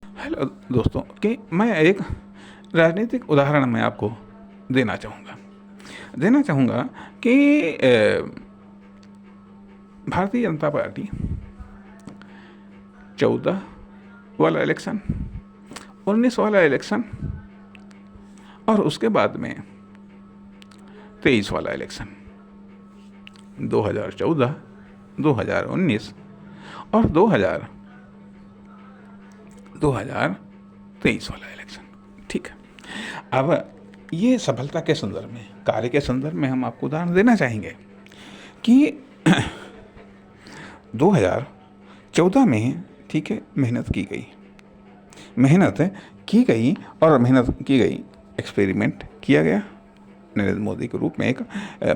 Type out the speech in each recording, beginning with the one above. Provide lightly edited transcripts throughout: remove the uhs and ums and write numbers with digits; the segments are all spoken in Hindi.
हेलो दोस्तों, कि मैं एक राजनीतिक उदाहरण मैं आपको देना चाहूँगा कि भारतीय जनता पार्टी 14 वाला इलेक्शन, 19 वाला इलेक्शन और उसके बाद में 23 वाला इलेक्शन, 2014, 2019 और 2023 वाला इलेक्शन। ठीक है, अब ये सफलता के संदर्भ में, कार्य के संदर्भ में हम आपको उदाहरण देना चाहेंगे कि 2014 में, ठीक है, मेहनत की गई, एक्सपेरिमेंट किया गया नरेंद्र मोदी के रूप में, एक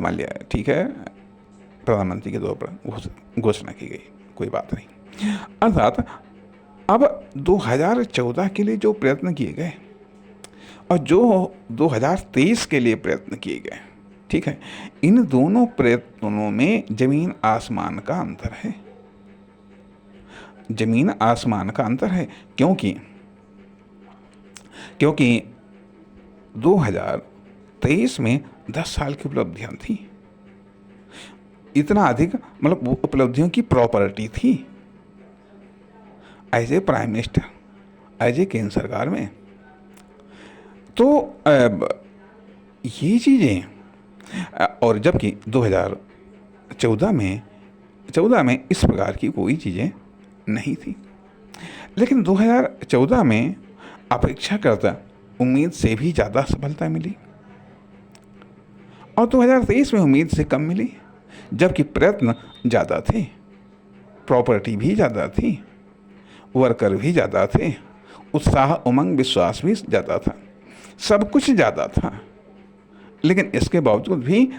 मान लिया, ठीक है, प्रधानमंत्री के तौर पर घोषणा की गई, कोई बात नहीं। अर्थात अब 2014 के लिए जो प्रयत्न किए गए और जो 2023 के लिए प्रयत्न किए गए, ठीक है, इन दोनों प्रयत्नों में जमीन आसमान का अंतर है। जमीन आसमान का अंतर है, क्योंकि 2023 में 10 साल की उपलब्धियां थी, इतना अधिक, मतलब उपलब्धियों की प्रॉपर्टी थी as a prime minister, as a केंद्र सरकार में। तो ये चीज़ें, और जबकि 2014 में इस प्रकार की कोई चीज़ें नहीं थी, लेकिन 2014 में अपेक्षाकृत उम्मीद से भी ज़्यादा सफलता मिली और 2023 में उम्मीद से कम मिली, जबकि प्रयत्न ज़्यादा थे, प्रॉपर्टी भी ज़्यादा थी, वर्कर भी ज़्यादा थे, उत्साह, उमंग, विश्वास भी ज़्यादा था, सब कुछ ज़्यादा था, लेकिन इसके बावजूद भी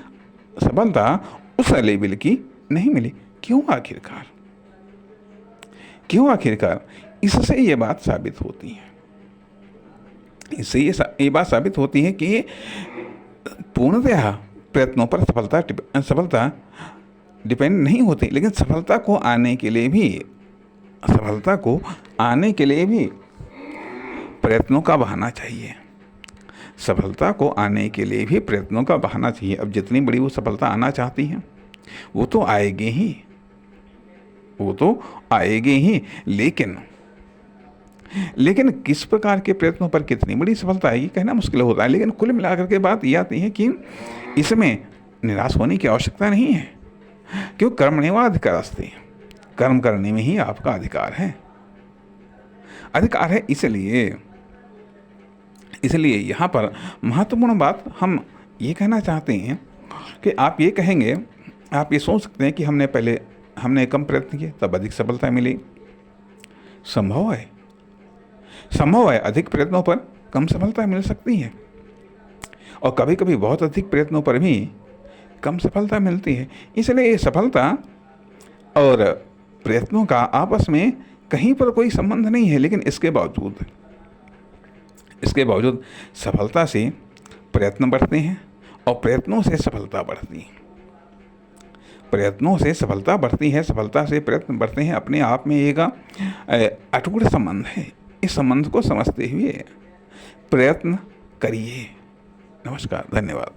सफलता उस लेवल की नहीं मिली। क्यों आखिरकार? इससे ये बात साबित होती है, कि पूर्णतः प्रयत्नों पर सफलता डिपेंड नहीं होती, लेकिन सफलता को आने के लिए भी प्रयत्नों का बहाना चाहिए। अब जितनी बड़ी वो सफलता आना चाहती है, वो तो आएगी ही, लेकिन किस प्रकार के प्रयत्नों पर कितनी बड़ी सफलता आएगी कहना मुश्किल होता है। लेकिन कुल मिलाकर के बात ये आती है कि इसमें निराश होने की आवश्यकता नहीं है, क्यों? कर्मण्येवाधिकारस्ते, कर्म करने में ही आपका अधिकार है। इसलिए यहाँ पर महत्वपूर्ण बात हम ये कहना चाहते हैं कि आप ये सोच सकते हैं कि हमने कम प्रयत्न किए तब अधिक सफलता मिली। संभव है अधिक प्रयत्नों पर कम सफलता मिल सकती है, और कभी कभी बहुत अधिक प्रयत्नों पर भी कम सफलता मिलती है। इसलिए ये सफलता और प्रयत्नों का आपस में कहीं पर कोई संबंध नहीं है, लेकिन इसके बावजूद सफलता से प्रयत्न बढ़ते हैं और प्रयत्नों से सफलता बढ़ती है। सफलता से प्रयत्न बढ़ते हैं। अपने आप में एक अटूट संबंध है। इस संबंध को समझते हुए प्रयत्न करिए। नमस्कार, धन्यवाद।